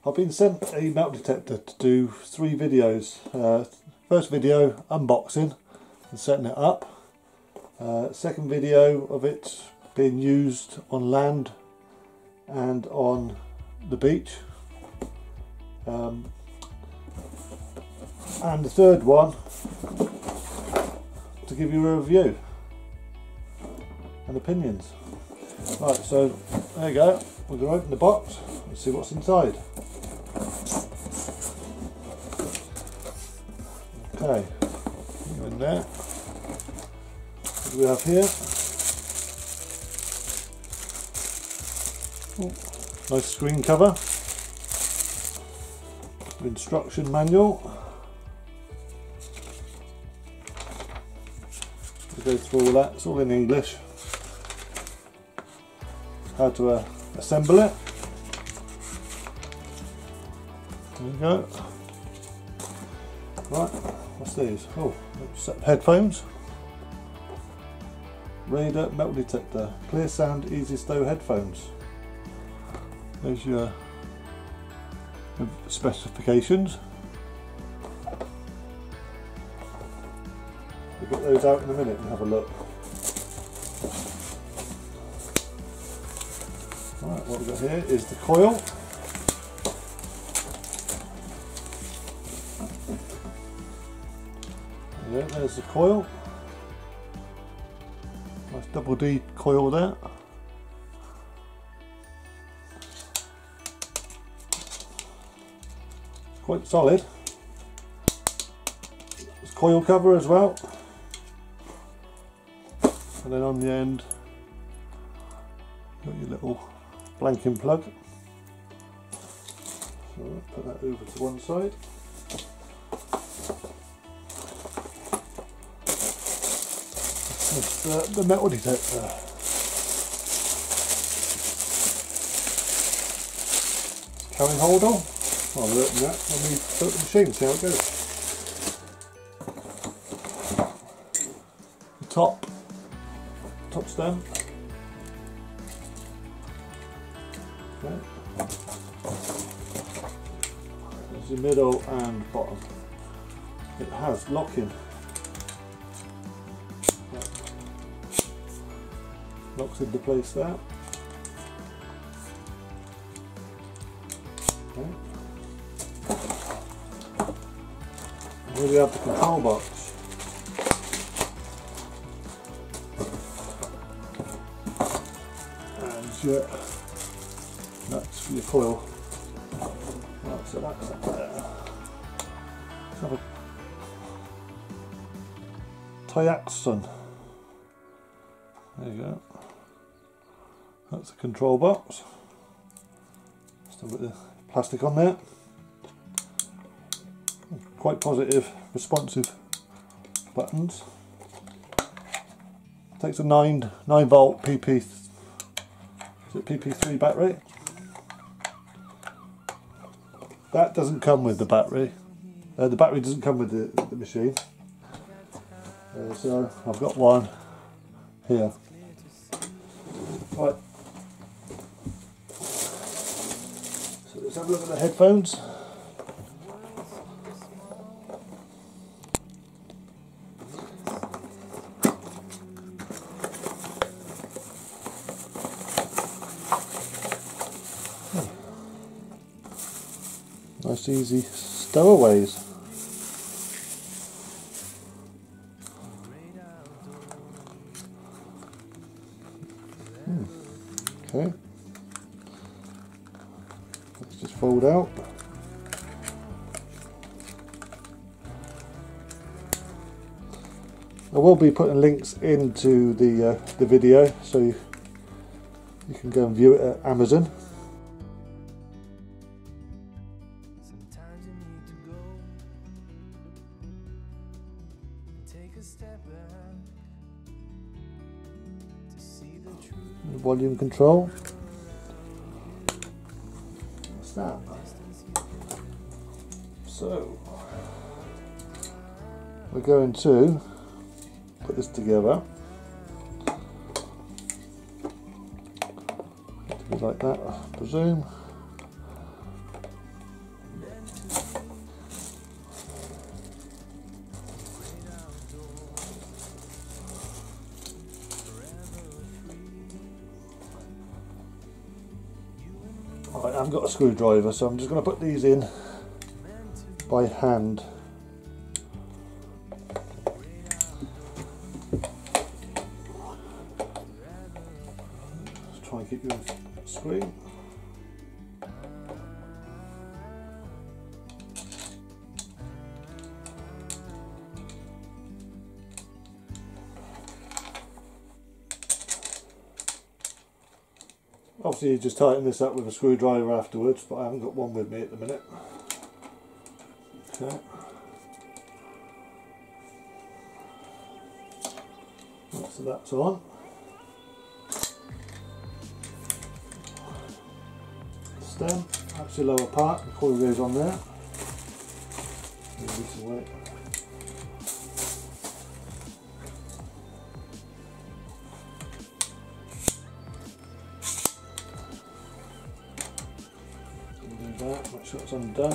I've been sent a metal detector to do 3 videos. First video, unboxing and setting it up. Second video of it being used on land and on the beach. And the third one to give you a review and opinions. Right, so there you go. We're going to open the box and see what's inside. Okay, go in there. What do we have here? Oh, nice screen cover. Instruction manual. We'll go through all that. It's all in English. How to assemble it. There we go. Right, what's these? Oh, set of headphones. Radar metal detector, clear sound, easy stow headphones. There's your specifications. We'll get those out in a minute and have a look. Right, what we've got here is the coil. Yeah, there's the coil. Nice double D coil there. Quite solid. There's coil cover as well. And then on the end, got your little blanking plug. So I'll put that over to one side. That's the metal detector. Carrying hold on. I'll open that when we put the machine, see how it goes. The top stem. Okay. There's the middle and bottom. It has locking. Locks into place there. Okay. Here we have the control box. And your nuts for your coil. Right, so that's up there. Let's have a TX850. There you go. That's the control box. Just a bit of plastic on there. Quite positive, responsive buttons. Takes a 9 volt PP3 battery. That doesn't come with the battery. The battery doesn't come with the machine. So I've got one here. Right. So let's have a look at the headphones. Nice easy stowaways. Okay. Let's just fold out. I will be putting links into the video, so you can go and view it at Amazon. Volume control. What's that? So we're going to put this together. To be like that, I presume. Right, I've got a screwdriver, so I'm just going to put these in by hand. Let's try and keep you on screen. Obviously you just tighten this up with a screwdriver afterwards, but I haven't got one with me at the minute. Okay. So that's on. Stem, that's the lower part, the coil goes on there. Move this away. Do that, make sure it's undone.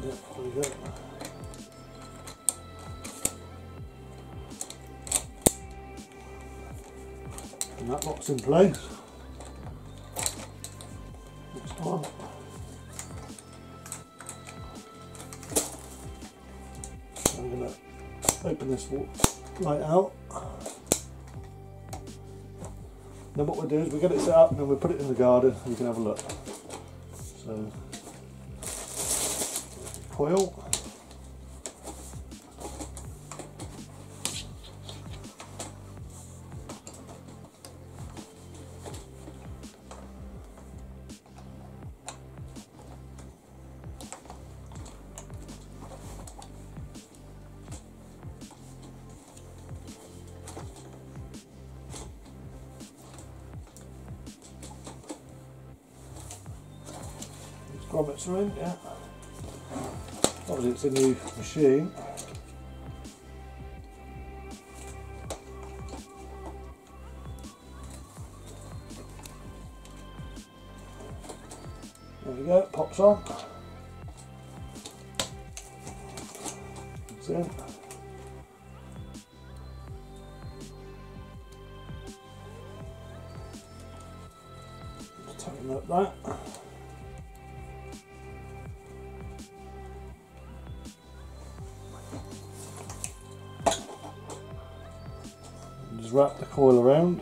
Yep, there we go. And that locks in place. It's on. I'm going to open this light out. Then what we'll do is we'll get it set up and then we'll put it in the garden and you can have a look. So, coil. Grommets are in, yeah. Obviously it's a new machine. There we go, it pops on. It's in. Just tighten up that. Just wrap the coil around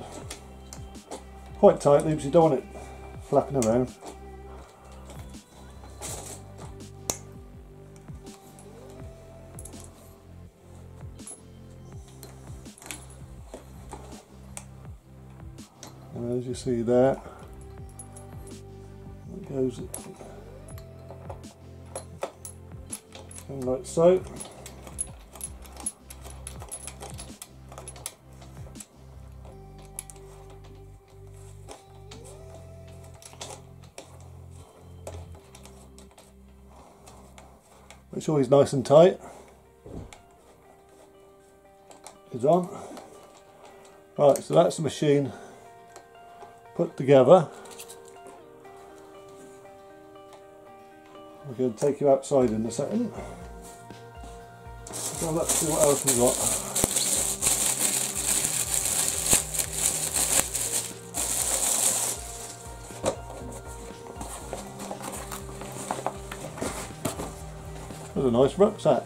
quite tightly because you don't want it flapping around. And as you see there, it goes in like so. It's always nice and tight. It's on. Right, so that's the machine put together. We're going to take you outside in a second. So let's see what else we've got. There's a nice rucksack.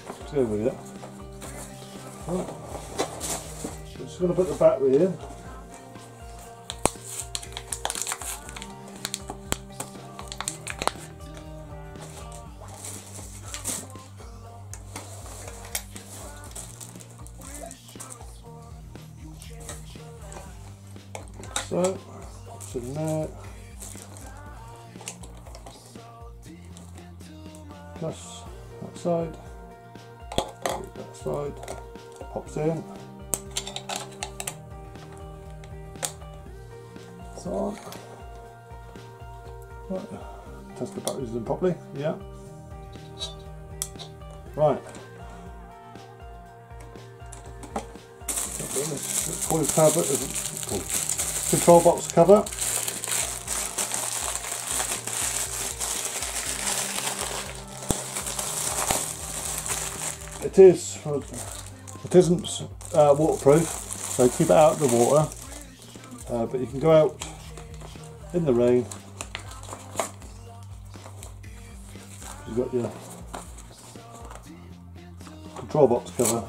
Let's go with it. Right. I'm just going to put the battery in. So, it's in there. Plus that side, that side, pops in, it's on. Right. Test the batteries in properly, yeah. Right. This coil cover, control box cover. It is It isn't waterproof, so keep it out of the water, but you can go out in the rain. You've got your control box cover,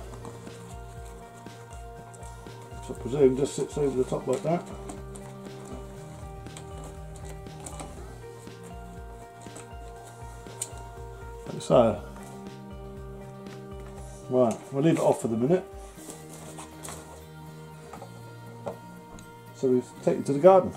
which I presume just sits over the top like that. Like so. Right, we'll leave it off for the minute. So we take it to the garden.